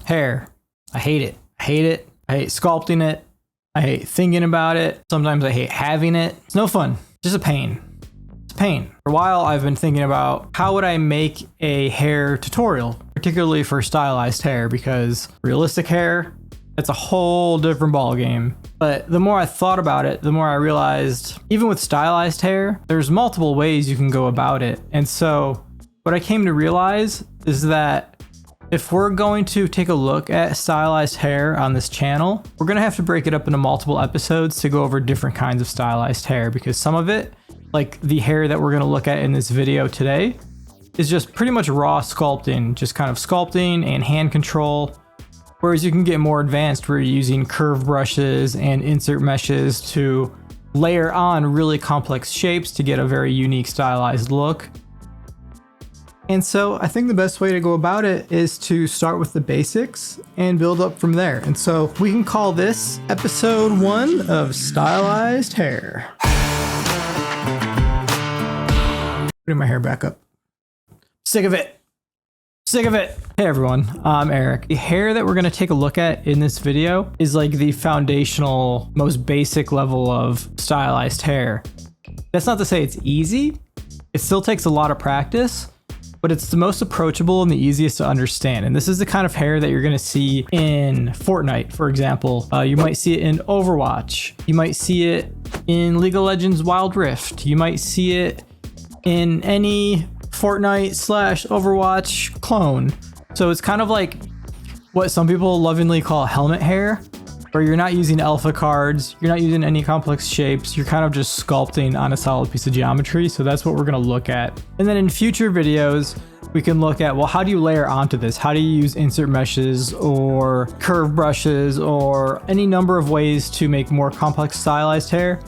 Hair. I hate it. I hate it. I hate sculpting it. I hate thinking about it. Sometimes I hate having it. It's no fun. Just a pain. It's a pain. For a while, I've been thinking about how would I make a hair tutorial, particularly for stylized hair, because realistic hair, that's a whole different ballgame. But the more I thought about it, the more I realized, even with stylized hair, there's multiple ways you can go about it. And so what I came to realize is that if we're going to take a look at stylized hair on this channel, we're going to have to break it up into multiple episodes to go over different kinds of stylized hair, because some of it, like the hair that we're going to look at in this video today, is just pretty much raw sculpting, just kind of sculpting and hand control. Whereas you can get more advanced where you're using curve brushes and insert meshes to layer on really complex shapes to get a very unique stylized look. And so I think the best way to go about it is to start with the basics and build up from there. And so we can call this episode 1 of Stylized Hair. Putting my hair back up. Sick of it. Sick of it. Hey everyone, I'm Eric. The hair that we're going to take a look at in this video is like the foundational, most basic level of stylized hair. That's not to say it's easy. It still takes a lot of practice, but it's the most approachable and the easiest to understand. And this is the kind of hair that you're gonna see in Fortnite, for example. You might see it in Overwatch. You might see it in League of Legends Wild Rift. You might see it in any Fortnite/Overwatch clone. So it's kind of like what some people lovingly call helmet hair, where you're not using alpha cards, you're not using any complex shapes, you're kind of just sculpting on a solid piece of geometry. So that's what we're gonna look at. And then in future videos, we can look at, well, how do you layer onto this? How do you use insert meshes or curve brushes or any number of ways to make more complex stylized hair?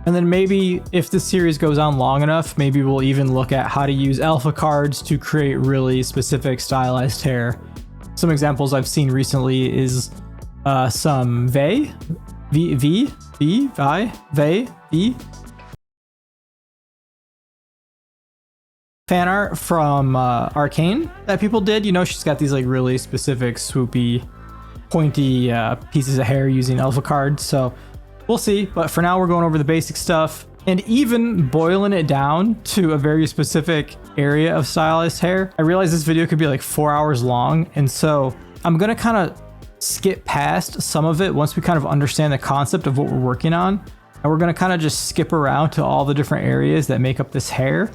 And then maybe if this series goes on long enough, maybe we'll even look at how to use alpha cards to create really specific stylized hair. Some examples I've seen recently is some V fan art from Arcane that people did. You know, she's got these like really specific swoopy pointy pieces of hair using alpha cards. So we'll see, but for now we're going over the basic stuff and even boiling it down to a very specific area of stylized hair. I realize this video could be like 4 hours long, and so I'm gonna kind of skip past some of it once we kind of understand the concept of what we're working on, and we're going to kind of just skip around to all the different areas that make up this hair.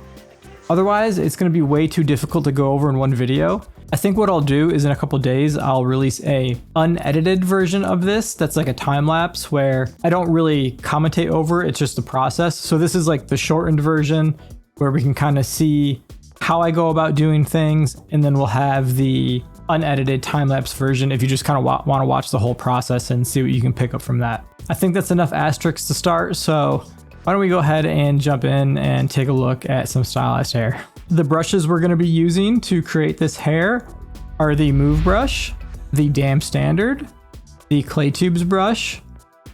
Otherwise, it's going to be way too difficult to go over in one video. I think what I'll do is in a couple days, I'll release a unedited version of this that's like a time lapse where I don't really commentate over it. It's just the process. So this is like the shortened version where we can kind of see how I go about doing things, and then we'll have the unedited time-lapse version if you just kind of want to watch the whole process and see what you can pick up from that. I think that's enough asterisks to start, so why don't we go ahead and jump in and take a look at some stylized hair. The brushes we're going to be using to create this hair are the Move brush, the Damp Standard, the Clay Tubes brush,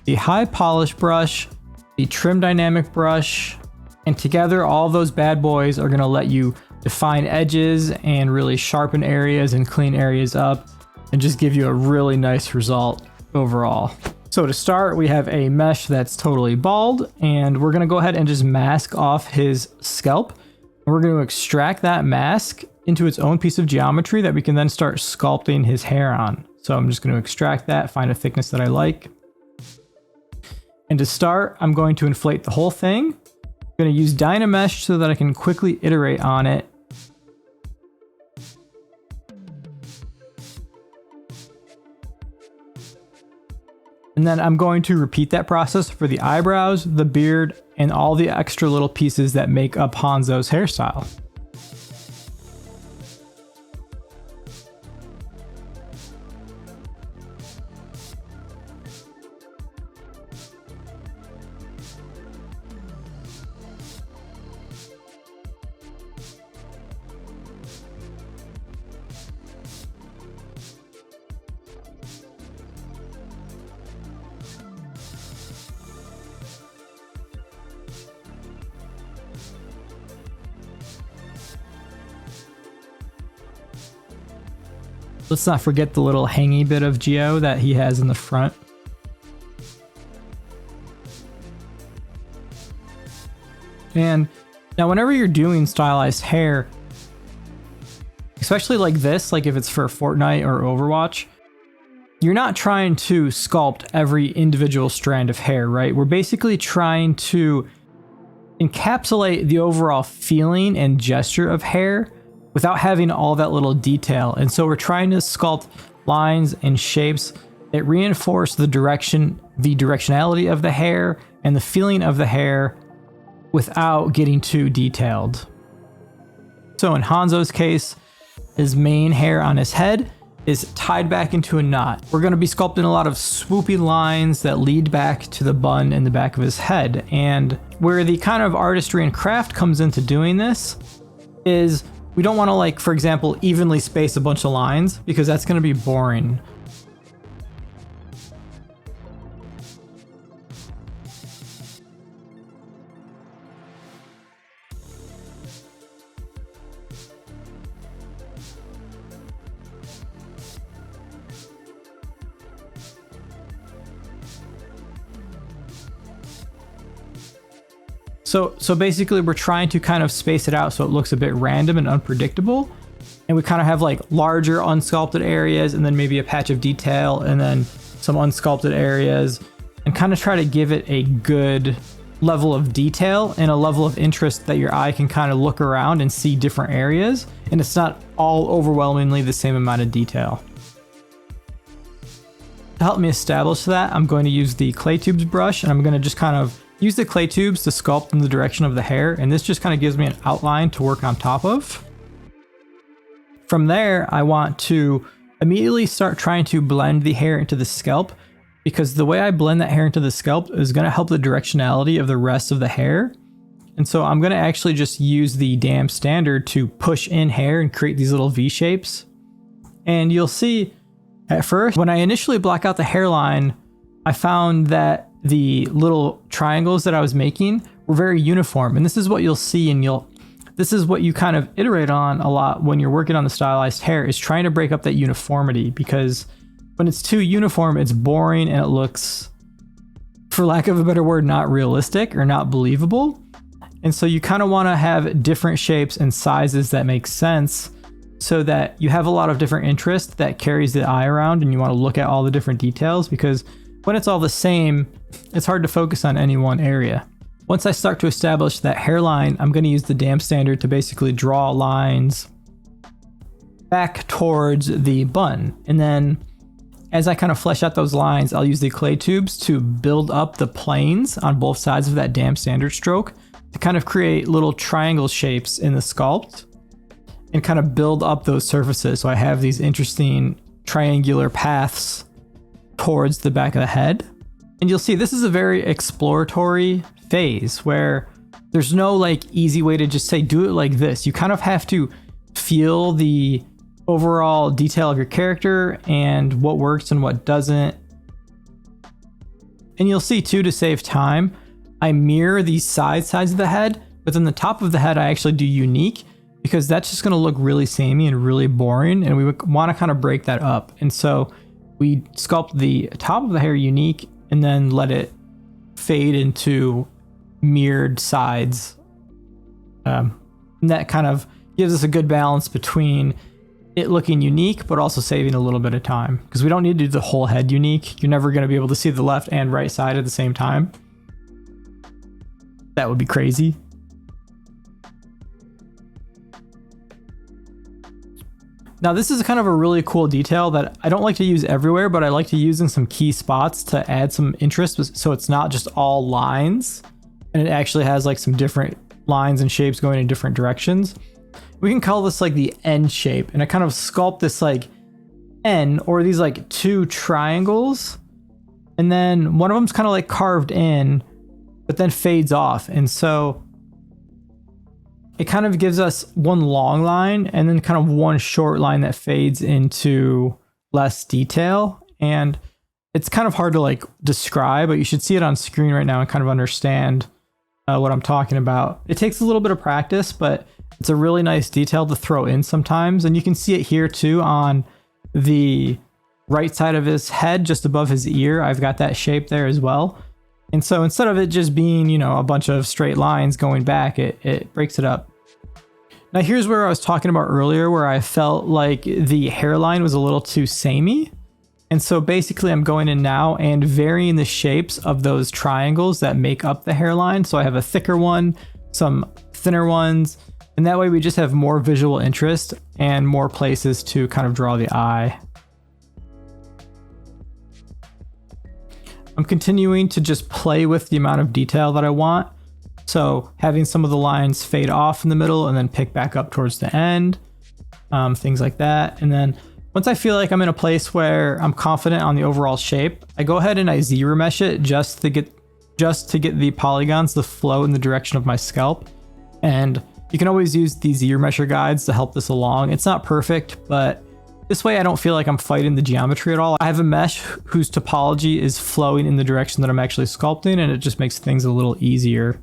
the High Polish brush, the Trim Dynamic brush, and together all those bad boys are going to let you define edges and really sharpen areas and clean areas up and just give you a really nice result overall. So to start, we have a mesh that's totally bald, and we're going to go ahead and just mask off his scalp. And we're going to extract that mask into its own piece of geometry that we can then start sculpting his hair on. So I'm just going to extract that, find a thickness that I like. And to start, I'm going to inflate the whole thing. I'm going to use Dynamesh so that I can quickly iterate on it. And then I'm going to repeat that process for the eyebrows, the beard, and all the extra little pieces that make up Hanzo's hairstyle. Let's not forget the little hangy bit of geo that he has in the front. And now whenever you're doing stylized hair, especially like this, like if it's for Fortnite or Overwatch, you're not trying to sculpt every individual strand of hair, right? We're basically trying to encapsulate the overall feeling and gesture of hair without having all that little detail. And so we're trying to sculpt lines and shapes that reinforce the directionality of the hair and the feeling of the hair without getting too detailed. So in Hanzo's case, his main hair on his head is tied back into a knot. We're going to be sculpting a lot of swoopy lines that lead back to the bun in the back of his head. And where the kind of artistry and craft comes into doing this is we don't want to, like, for example, evenly space a bunch of lines because that's going to be boring. So basically we're trying to kind of space it out so it looks a bit random and unpredictable. And we kind of have like larger unsculpted areas and then maybe a patch of detail and then some unsculpted areas, and kind of try to give it a good level of detail and a level of interest that your eye can kind of look around and see different areas. And it's not all overwhelmingly the same amount of detail. To help me establish that, I'm going to use the clay tubes brush, and I'm going to just kind of use the clay tubes to sculpt in the direction of the hair, and this just kind of gives me an outline to work on top of. From there, I want to immediately start trying to blend the hair into the scalp, because the way I blend that hair into the scalp is going to help the directionality of the rest of the hair. And so I'm going to actually just use the dam standard to push in hair and create these little V shapes. And you'll see at first, when I initially block out the hairline, I found that the little triangles that I was making were very uniform. And this is what you'll see, and this is what you kind of iterate on a lot when you're working on the stylized hair, is trying to break up that uniformity, because when it's too uniform, it's boring and it looks, for lack of a better word, not realistic or not believable. And so you kind of want to have different shapes and sizes that make sense so that you have a lot of different interest that carries the eye around, and you want to look at all the different details, because when it's all the same, it's hard to focus on any one area. Once I start to establish that hairline, I'm going to use the dam standard to basically draw lines back towards the bun. And then as I kind of flesh out those lines, I'll use the clay tubes to build up the planes on both sides of that dam standard stroke to kind of create little triangle shapes in the sculpt and kind of build up those surfaces. So I have these interesting triangular paths towards the back of the head. And you'll see this is a very exploratory phase where there's no like easy way to just say do it like this. You kind of have to feel the overall detail of your character and what works and what doesn't. And you'll see too, to save time, I mirror these sides of the head, but then the top of the head I actually do unique, because that's just going to look really samey and really boring, and we want to kind of break that up. And so we sculpt the top of the hair unique and then let it fade into mirrored sides. And that kind of gives us a good balance between it looking unique, but also saving a little bit of time, because we don't need to do the whole head unique. You're never going to be able to see the left and right side at the same time. That would be crazy. Now this is kind of a really cool detail that I don't like to use everywhere, but I like to use in some key spots to add some interest, so it's not just all lines and it actually has like some different lines and shapes going in different directions. We can call this like the N shape, and I kind of sculpt this like N, or these like two triangles, and then one of them's kind of like carved in but then fades off. And so it kind of gives us one long line and then kind of one short line that fades into less detail. And it's kind of hard to like describe, but you should see it on screen right now and kind of understand what I'm talking about. It takes a little bit of practice, but it's a really nice detail to throw in sometimes. And you can see it here too on the right side of his head, just above his ear, I've got that shape there as well. And so instead of it just being, you know, a bunch of straight lines going back, it breaks it up. Now here's where I was talking about earlier, where I felt like the hairline was a little too samey. And so basically I'm going in now and varying the shapes of those triangles that make up the hairline. So I have a thicker one, some thinner ones, and that way we just have more visual interest and more places to kind of draw the eye. I'm continuing to just play with the amount of detail that I want. So having some of the lines fade off in the middle and then pick back up towards the end, things like that. And then once I feel like I'm in a place where I'm confident on the overall shape, I go ahead and I Z-remesh it just to get the polygons to flow in the direction of my scalp. And you can always use the Z-remesher guides to help this along. It's not perfect, but this way I don't feel like I'm fighting the geometry at all. I have a mesh whose topology is flowing in the direction that I'm actually sculpting, and it just makes things a little easier.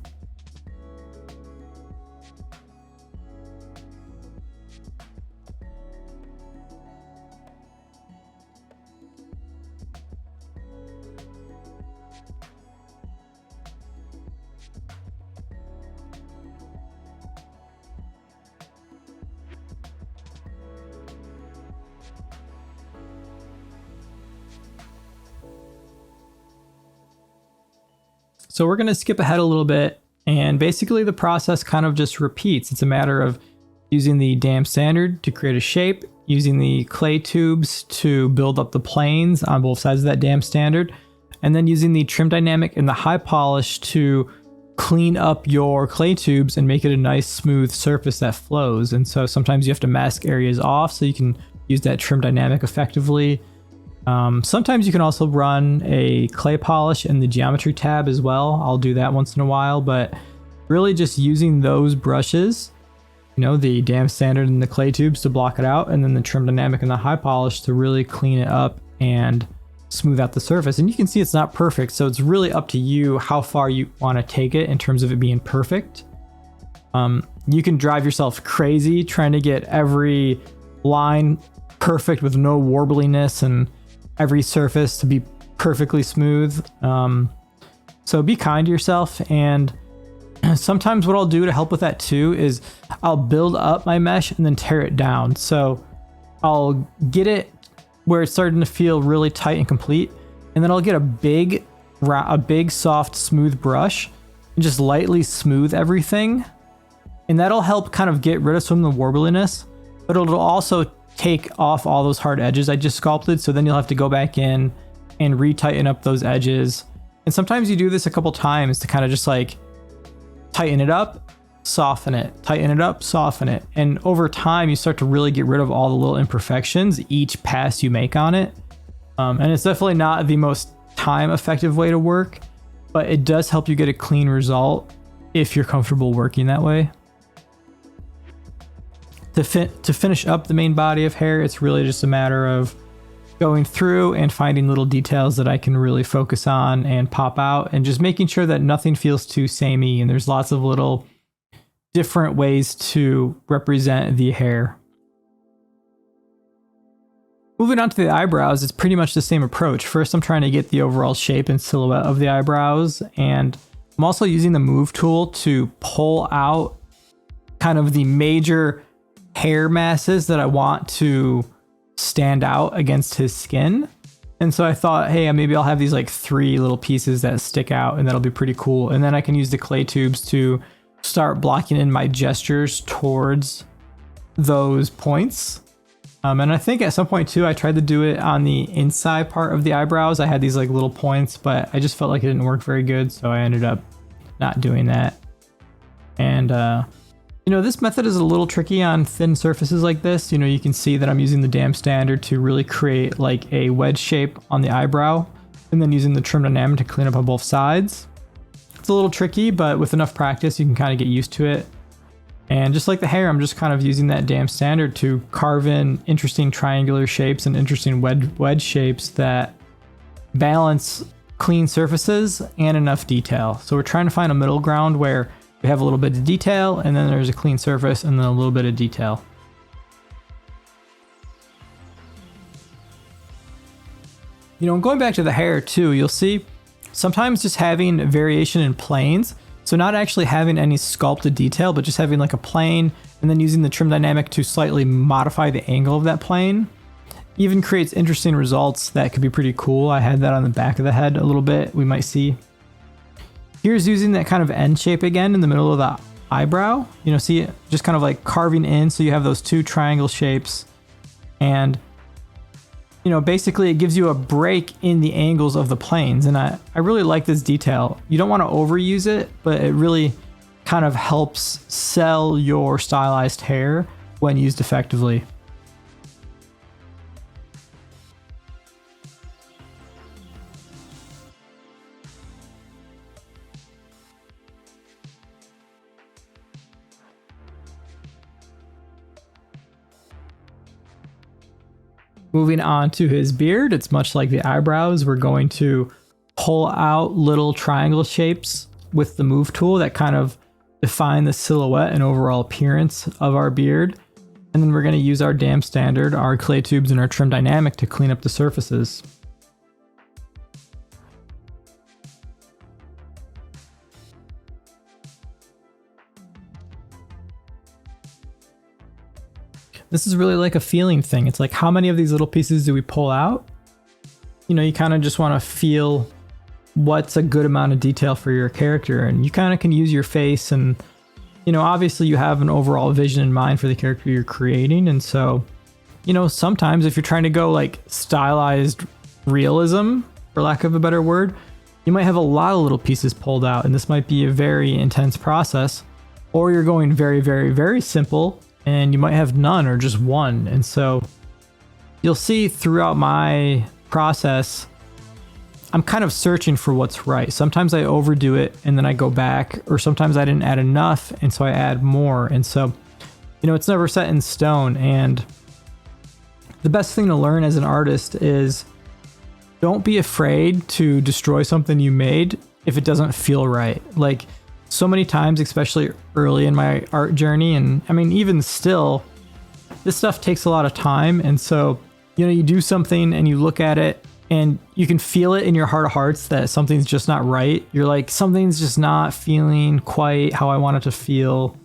So we're going to skip ahead a little bit, and basically the process kind of just repeats. It's a matter of using the dam standard to create a shape, using the clay tubes to build up the planes on both sides of that dam standard, and then using the trim dynamic and the high polish to clean up your clay tubes and make it a nice smooth surface that flows. And so sometimes you have to mask areas off so you can use that trim dynamic effectively. Sometimes you can also run a clay polish in the geometry tab as well. I'll do that once in a while, but really just using those brushes, you know, the dam standard and the clay tubes to block it out, and then the trim dynamic and the high polish to really clean it up and smooth out the surface. And you can see it's not perfect, so it's really up to you how far you want to take it in terms of it being perfect. You can drive yourself crazy trying to get every line perfect with no warbliness and every surface to be perfectly smooth. So be kind to yourself. And sometimes what I'll do to help with that too is I'll build up my mesh and then tear it down. So I'll get it where it's starting to feel really tight and complete, and then I'll get a big soft smooth brush and just lightly smooth everything, and that'll help kind of get rid of some of the warbliness, but it'll also take off all those hard edges I just sculpted. So then you'll have to go back in and retighten up those edges. And sometimes you do this a couple times to kind of just like tighten it up, soften it, tighten it up, soften it. And over time you start to really get rid of all the little imperfections each pass you make on it. And it's definitely not the most time effective way to work, but it does help you get a clean result if you're comfortable working that way. To finish up the main body of hair, it's really just a matter of going through and finding little details that I can really focus on and pop out, and just making sure that nothing feels too samey, and there's lots of little different ways to represent the hair. Moving on to the eyebrows, it's pretty much the same approach. First, I'm trying to get the overall shape and silhouette of the eyebrows, and I'm also using the move tool to pull out kind of the major hair masses that I want to stand out against his skin. And so I thought, hey, maybe I'll have these like 3 little pieces that stick out, and that'll be pretty cool. And then I can use the clay tubes to start blocking in my gestures towards those points. And I think at some point too, I tried to do it on the inside part of the eyebrows. I had these like little points, but I just felt like it didn't work very good, so I ended up not doing that. And you know, this method is a little tricky on thin surfaces like this. You know, you can see that I'm using the dam standard to really create like a wedge shape on the eyebrow, and then using the trim dynamic to clean up on both sides. It's a little tricky, but with enough practice, you can kind of get used to it. And just like the hair, I'm just kind of using that dam standard to carve in interesting triangular shapes and interesting wedge shapes that balance clean surfaces and enough detail. So we're trying to find a middle ground where we have a little bit of detail, and then there's a clean surface, and then a little bit of detail. You know, going back to the hair too, you'll see sometimes just having variation in planes. So not actually having any sculpted detail, but just having like a plane and then using the trim dynamic to slightly modify the angle of that plane even creates interesting results that could be pretty cool. I had that on the back of the head a little bit, we might see. Here's using that kind of N shape again in the middle of the eyebrow. You know, see it just kind of like carving in, so you have those two triangle shapes. And you know, basically it gives you a break in the angles of the planes. And I really like this detail. You don't want to overuse it, but it really kind of helps sell your stylized hair when used effectively. Moving on to his beard, it's much like the eyebrows. We're going to pull out little triangle shapes with the move tool that kind of define the silhouette and overall appearance of our beard. And then we're going to use our dam standard, our clay tubes, and our trim dynamic to clean up the surfaces. This is really like a feeling thing. It's like, how many of these little pieces do we pull out? You know, you kind of just want to feel what's a good amount of detail for your character, and you kind of can use your face, and you know, obviously you have an overall vision in mind for the character you're creating. And so, you know, sometimes if you're trying to go like stylized realism, for lack of a better word, you might have a lot of little pieces pulled out, and this might be a very intense process. Or you're going very, very, very simple, and you might have none or just one. And so you'll see throughout my process, I'm kind of searching for what's right. Sometimes I overdo it and then I go back, or sometimes I didn't add enough and so I add more. And so, you know, it's never set in stone. And the best thing to learn as an artist is don't be afraid to destroy something you made if it doesn't feel right. Like, so many times, especially early in my art journey, and I mean, even still, this stuff takes a lot of time. And so, you know, you do something and you look at it and you can feel it in your heart of hearts that something's just not right. You're like, something's just not feeling quite how I want it to feel.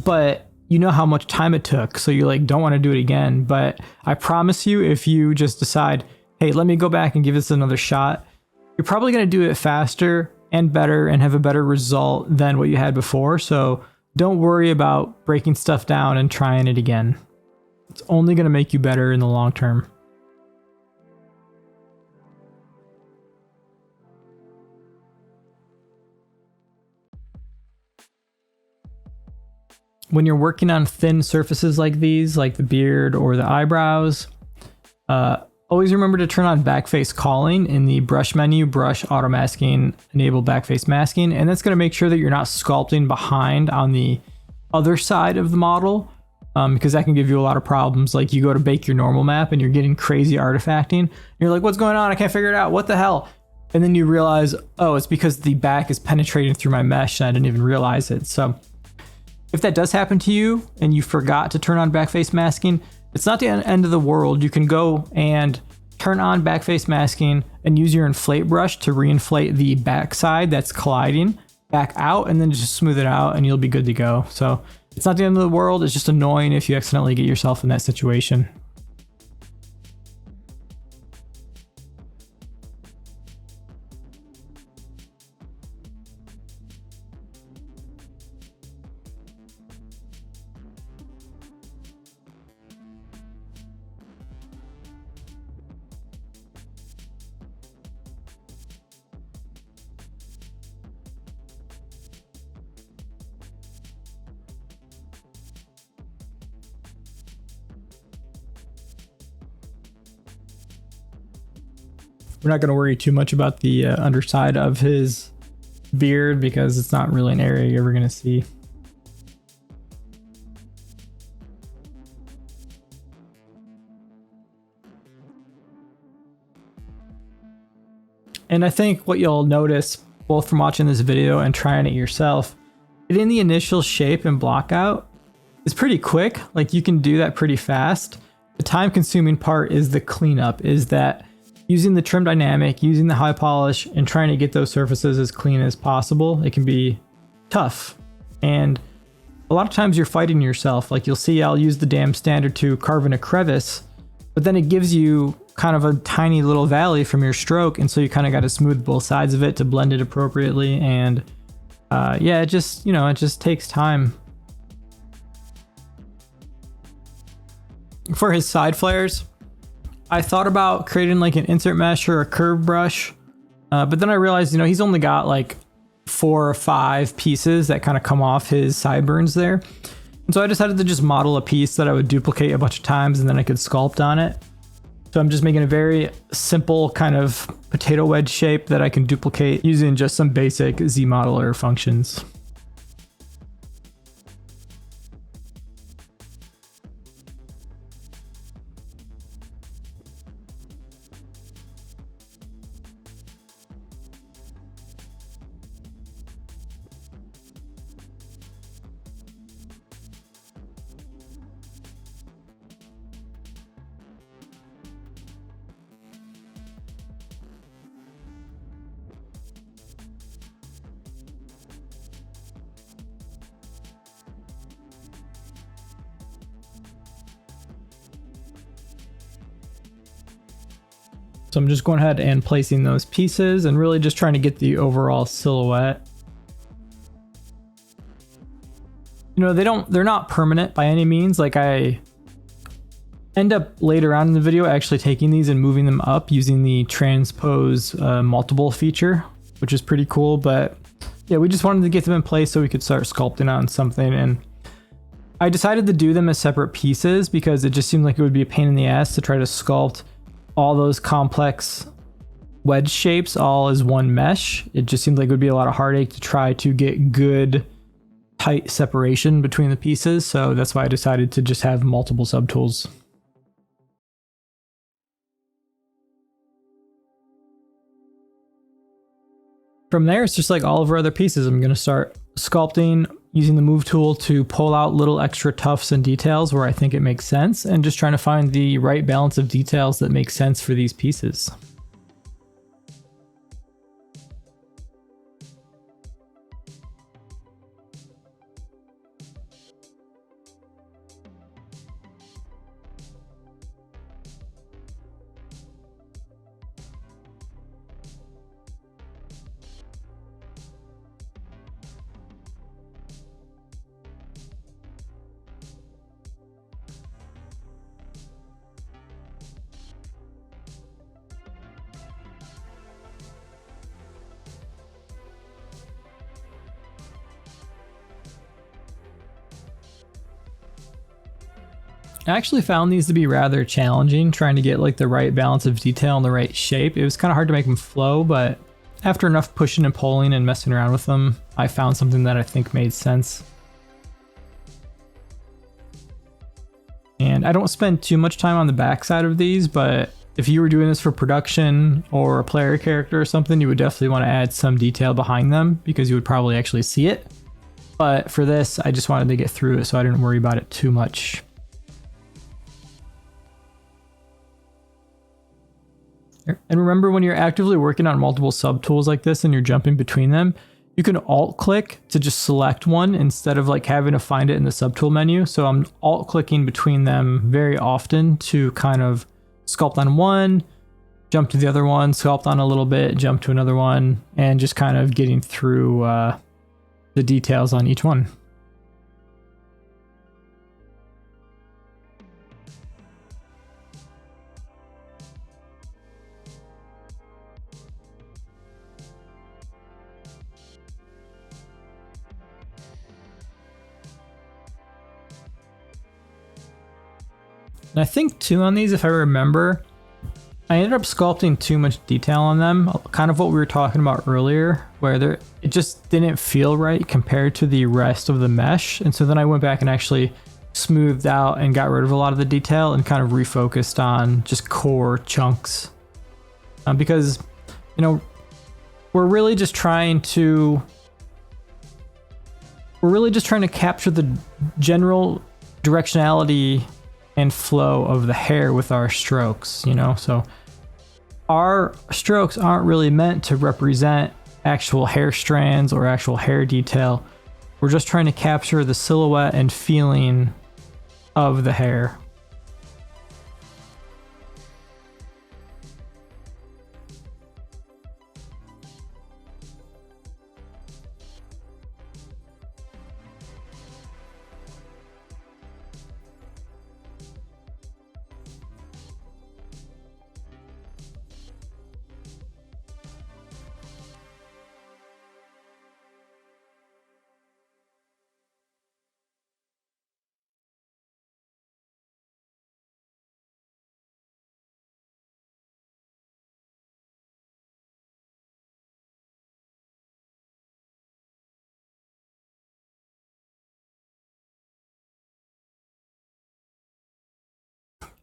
But you know how much time it took. So you're like, don't want to do it again. But I promise you, if you just decide, hey, let me go back and give this another shot, you're probably going to do it faster and better and have a better result than what you had before. So don't worry about breaking stuff down and trying it again. It's only going to make you better in the long term. When you're working on thin surfaces like these, like the beard or the eyebrows, always remember to turn on backface calling in the brush menu, brush, auto masking, enable backface masking. And that's going to make sure that you're not sculpting behind on the other side of the model, because that can give you a lot of problems. Like you go to bake your normal map and you're getting crazy artifacting. And you're like, what's going on? I can't figure it out. What the hell? And then you realize, oh, it's because the back is penetrating through my mesh and I didn't even realize it. So if that does happen to you and you forgot to turn on backface masking, it's not the end of the world. You can go and turn on backface masking and use your inflate brush to reinflate the backside that's colliding back out, and then just smooth it out and you'll be good to go. So it's not the end of the world. It's just annoying if you accidentally get yourself in that situation. We're not going to worry too much about the underside of his beard because it's not really an area you're ever going to see. And I think what you'll notice, both from watching this video and trying it yourself, getting the initial shape and block out is pretty quick. Like you can do that pretty fast. The time consuming part is the cleanup, is that using the trim dynamic, using the high polish, and trying to get those surfaces as clean as possible, it can be tough. And a lot of times you're fighting yourself. Like you'll see I'll use the damn standard to carve in a crevice, but then it gives you kind of a tiny little valley from your stroke, and so you kind of got to smooth both sides of it to blend it appropriately. And yeah, it just, you know, it just takes time. For his side flares, I thought about creating like an insert mesh or a curve brush, but then I realized, you know, he's only got like 4 or 5 pieces that kind of come off his sideburns there. And so I decided to just model a piece that I would duplicate a bunch of times and then I could sculpt on it. So I'm just making a very simple kind of potato wedge shape that I can duplicate using just some basic Z modeler functions. So I'm just going ahead and placing those pieces and really just trying to get the overall silhouette. You know, they're not permanent by any means. Like I end up later on in the video actually taking these and moving them up using the transpose multiple feature, which is pretty cool. But yeah, we just wanted to get them in place so we could start sculpting on something. And I decided to do them as separate pieces because it just seemed like it would be a pain in the ass to try to sculpt all those complex wedge shapes all as one mesh. It just seemed like it would be a lot of heartache to try to get good tight separation between the pieces. So that's why I decided to just have multiple subtools. From there, it's just like all of our other pieces. I'm going to start sculpting using the move tool to pull out little extra tufts and details where I think it makes sense, and just trying to find the right balance of details that make sense for these pieces. I actually found these to be rather challenging, trying to get like the right balance of detail and the right shape. It was kind of hard to make them flow, but after enough pushing and pulling and messing around with them, I found something that I think made sense. And I don't spend too much time on the backside of these, but if you were doing this for production or a player character or something, you would definitely want to add some detail behind them because you would probably actually see it. But for this, I just wanted to get through it so I didn't worry about it too much. And remember, when you're actively working on multiple subtools like this and you're jumping between them, you can alt click to just select one instead of like having to find it in the subtool menu. So I'm alt clicking between them very often to kind of sculpt on one, jump to the other one, sculpt on a little bit, jump to another one, and just kind of getting through the details on each one. And I think too on these, if I remember, I ended up sculpting too much detail on them, kind of what we were talking about earlier, where it just didn't feel right compared to the rest of the mesh. And so then I went back and actually smoothed out and got rid of a lot of the detail and kind of refocused on just core chunks. Because, you know, we're really just trying to capture the general directionality and flow of the hair with our strokes, you know? So our strokes aren't really meant to represent actual hair strands or actual hair detail. We're just trying to capture the silhouette and feeling of the hair.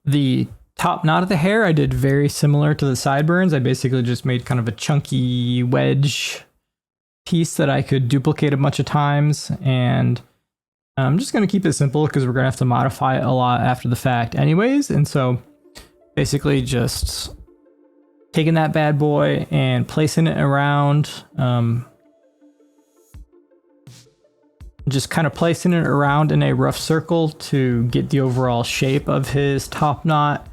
The top knot of the hair I did very similar to the sideburns. I basically just made kind of a chunky wedge piece that I could duplicate a bunch of times, and I'm just going to keep it simple because we're going to have to modify it a lot after the fact anyways. And so basically just taking that bad boy and placing it around, just kind of placing it around in a rough circle to get the overall shape of his top knot.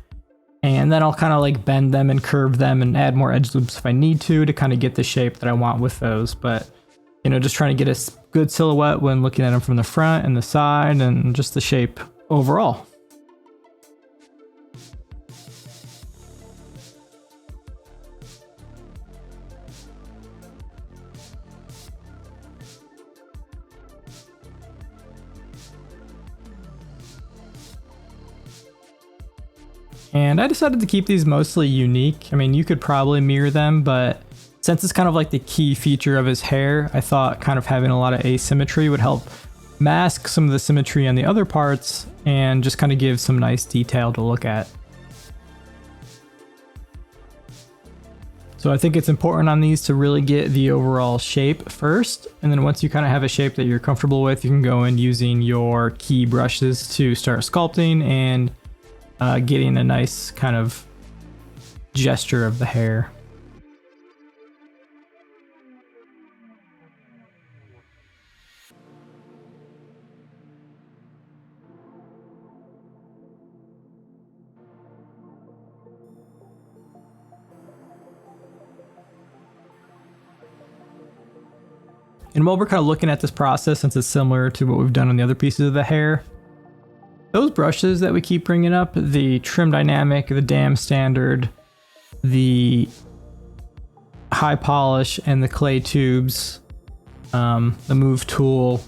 And then I'll kind of like bend them and curve them and add more edge loops if I need to kind of get the shape that I want with those. But, you know, just trying to get a good silhouette when looking at them from the front and the side and just the shape overall. And I decided to keep these mostly unique. I mean, you could probably mirror them, but since it's kind of like the key feature of his hair, I thought kind of having a lot of asymmetry would help mask some of the symmetry on the other parts and just kind of give some nice detail to look at. So I think it's important on these to really get the overall shape first. And then once you kind of have a shape that you're comfortable with, you can go in using your key brushes to start sculpting and getting a nice kind of gesture of the hair. And while we're kind of looking at this process, since it's similar to what we've done on the other pieces of the hair, those brushes that we keep bringing up, the Trim Dynamic, the Dam Standard, the High Polish, and the Clay Tubes, the Move Tool,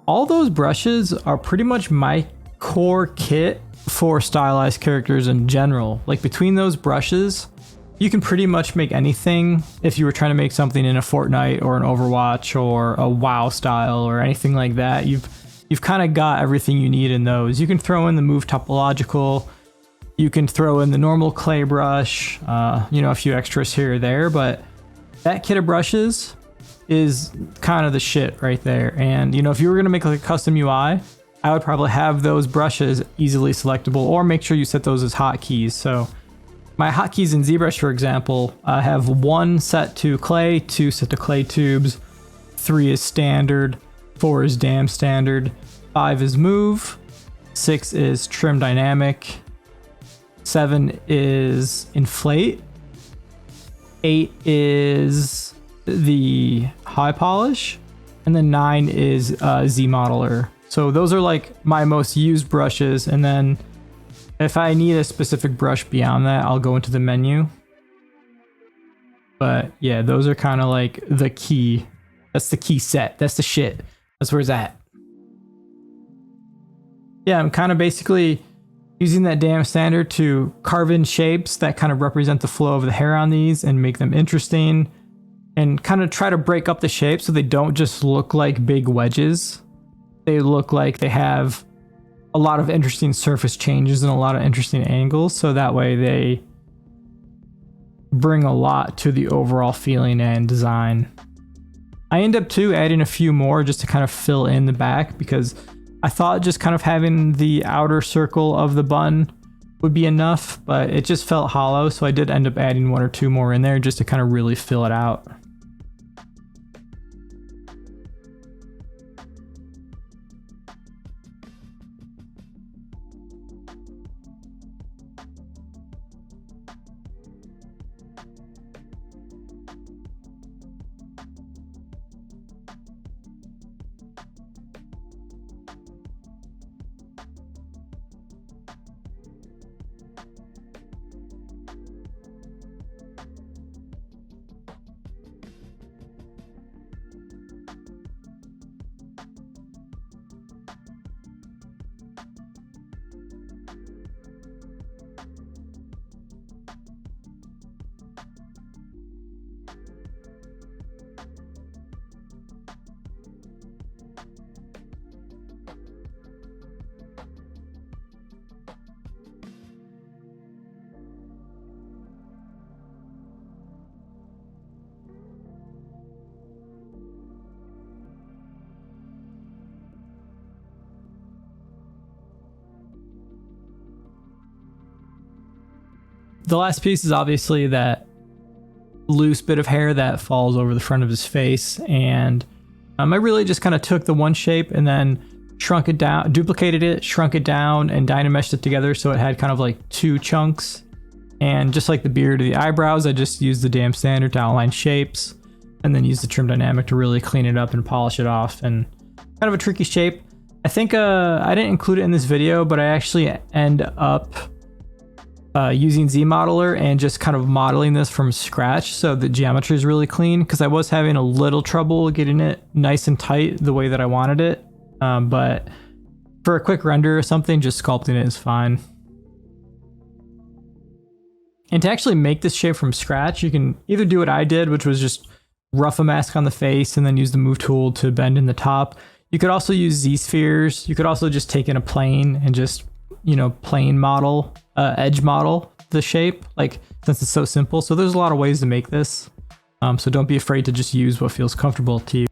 all those brushes are pretty much my core kit for stylized characters in general. Like between those brushes, you can pretty much make anything. If you were trying to make something in a Fortnite or an Overwatch or a WoW style or anything like that, you've kind of got everything you need in those. You can throw in the Move Topological, you can throw in the normal clay brush, you know, a few extras here or there, but that kit of brushes is kind of the shit right there. And, you know, if you were gonna make like a custom UI, I would probably have those brushes easily selectable, or make sure you set those as hotkeys. So my hotkeys in Zbrush, for example, I have 1 set to clay, 2 set to clay tubes, 3 is standard, 4 is Dam Standard, 5 is Move, 6 is Trim Dynamic, 7 is Inflate, 8 is the High Polish, and then 9 is Z Modeler. So those are like my most used brushes, and then if I need a specific brush beyond that, I'll go into the menu. But yeah, those are kind of like the key. That's the key set. That's the shit. That's where it's at. Yeah, I'm kind of basically using that Dam Standard to carve in shapes that kind of represent the flow of the hair on these and make them interesting, and kind of try to break up the shape so they don't just look like big wedges. They look like they have a lot of interesting surface changes and a lot of interesting angles, so that way they bring a lot to the overall feeling and design. I end up too adding a few more just to kind of fill in the back, because I thought just kind of having the outer circle of the bun would be enough, but it just felt hollow, so I did end up adding 1 or 2 more in there just to kind of really fill it out. The last piece is obviously that loose bit of hair that falls over the front of his face, and I really just kind of took the one shape and then shrunk it down, duplicated it, shrunk it down, and dynameshed it together so it had kind of like 2 chunks. And just like the beard or the eyebrows, I just used the damn standard to outline shapes, and then used the trim dynamic to really clean it up and polish it off. And kind of a tricky shape. I think I didn't include it in this video, but I actually end up using ZModeler and just kind of modeling this from scratch so the geometry is really clean, because I was having a little trouble getting it nice and tight the way that I wanted it. But for a quick render or something, just sculpting it is fine. And to actually make this shape from scratch, you can either do what I did, which was just rough a mask on the face and then use the move tool to bend in the top. You could also use Z-spheres. You could also just take in a plane and just, you know, plane model, edge model the shape, like, since it's so simple. So there's a lot of ways to make this. So don't be afraid to just use what feels comfortable to you.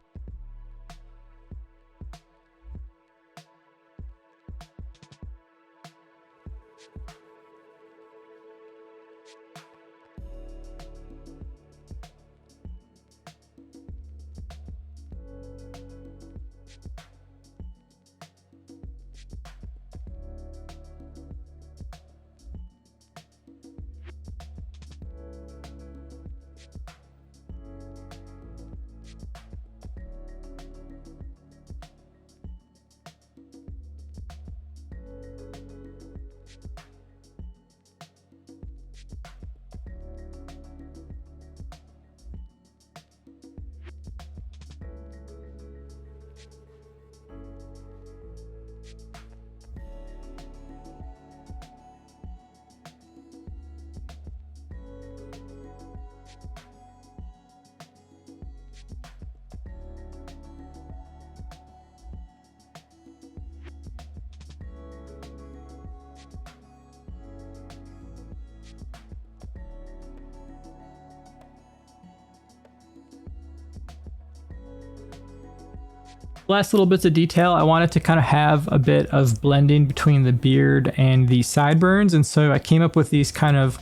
Last little bits of detail, I wanted to kind of have a bit of blending between the beard and the sideburns, and so I came up with these kind of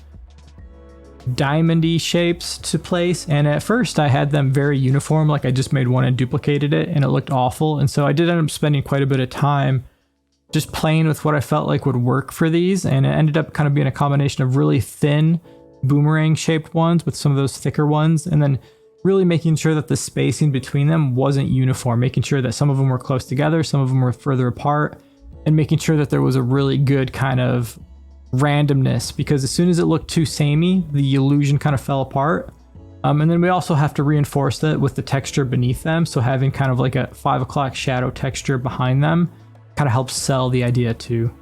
diamondy shapes to place. And at first I had them very uniform, like I just made one and duplicated it, and it looked awful. And so I did end up spending quite a bit of time just playing with what I felt like would work for these, and it ended up kind of being a combination of really thin boomerang shaped ones with some of those thicker ones, and then really making sure that the spacing between them wasn't uniform, making sure that some of them were close together, some of them were further apart, and making sure that there was a really good kind of randomness, because as soon as it looked too samey, the illusion kind of fell apart. And then we also have to reinforce that with the texture beneath them, so having kind of like a 5 o'clock shadow texture behind them kind of helps sell the idea too.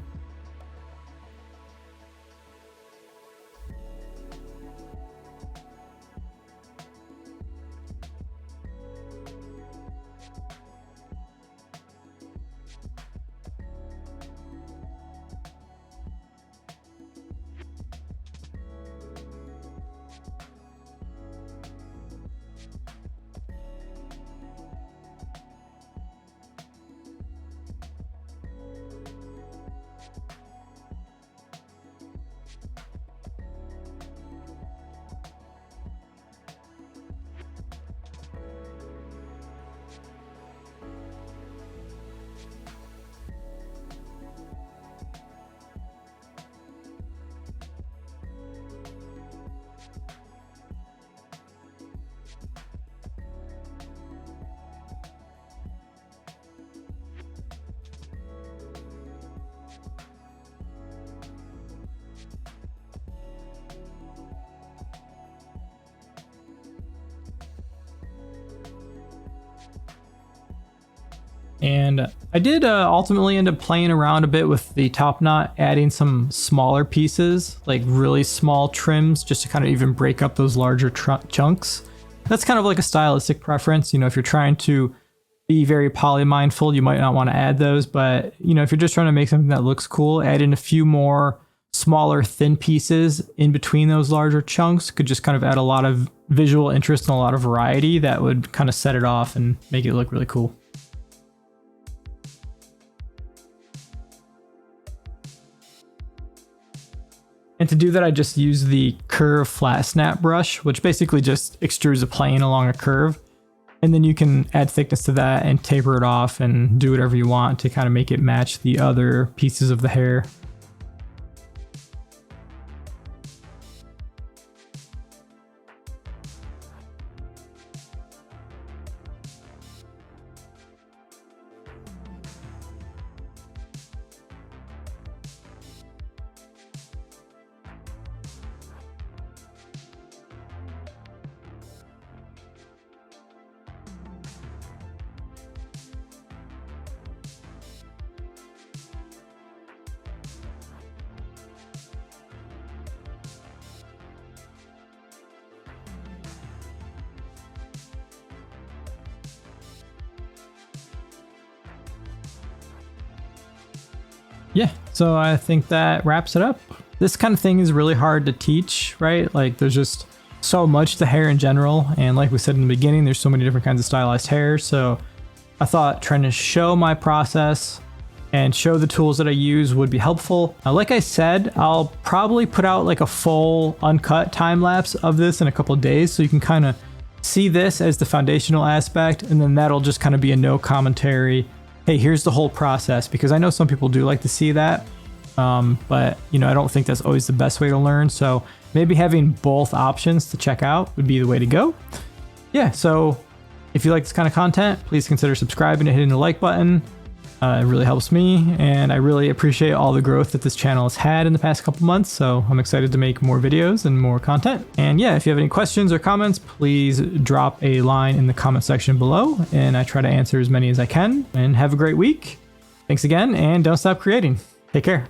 And I did ultimately end up playing around a bit with the top knot, adding some smaller pieces, like really small trims, just to kind of even break up those larger chunks. That's kind of like a stylistic preference. You know, if you're trying to be very poly mindful, you might not want to add those, but you know, if you're just trying to make something that looks cool, add in a few more smaller thin pieces in between those larger chunks could just kind of add a lot of visual interest and a lot of variety that would kind of set it off and make it look really cool. And to do that, I just use the curve flat snap brush, which basically just extrudes a plane along a curve. And then you can add thickness to that and taper it off and do whatever you want to kind of make it match the other pieces of the hair. Yeah, so I think that wraps it up. This kind of thing is really hard to teach, right? Like there's just so much to hair in general. And like we said in the beginning, there's so many different kinds of stylized hair. So I thought trying to show my process and show the tools that I use would be helpful. Like I said, I'll probably put out like a full uncut time lapse of this in a couple of days. So you can kind of see this as the foundational aspect. And then that'll just kind of be a no commentary. Hey, here's the whole process, because I know some people do like to see that, but you know, I don't think that's always the best way to learn. So maybe having both options to check out would be the way to go. Yeah, so if you like this kind of content, please consider subscribing and hitting the like button. It really helps me, and I really appreciate all the growth that this channel has had in the past couple months, so I'm excited to make more videos and more content. And yeah, if you have any questions or comments, please drop a line in the comment section below, and I try to answer as many as I can. And have a great week. Thanks again, and don't stop creating. Take care.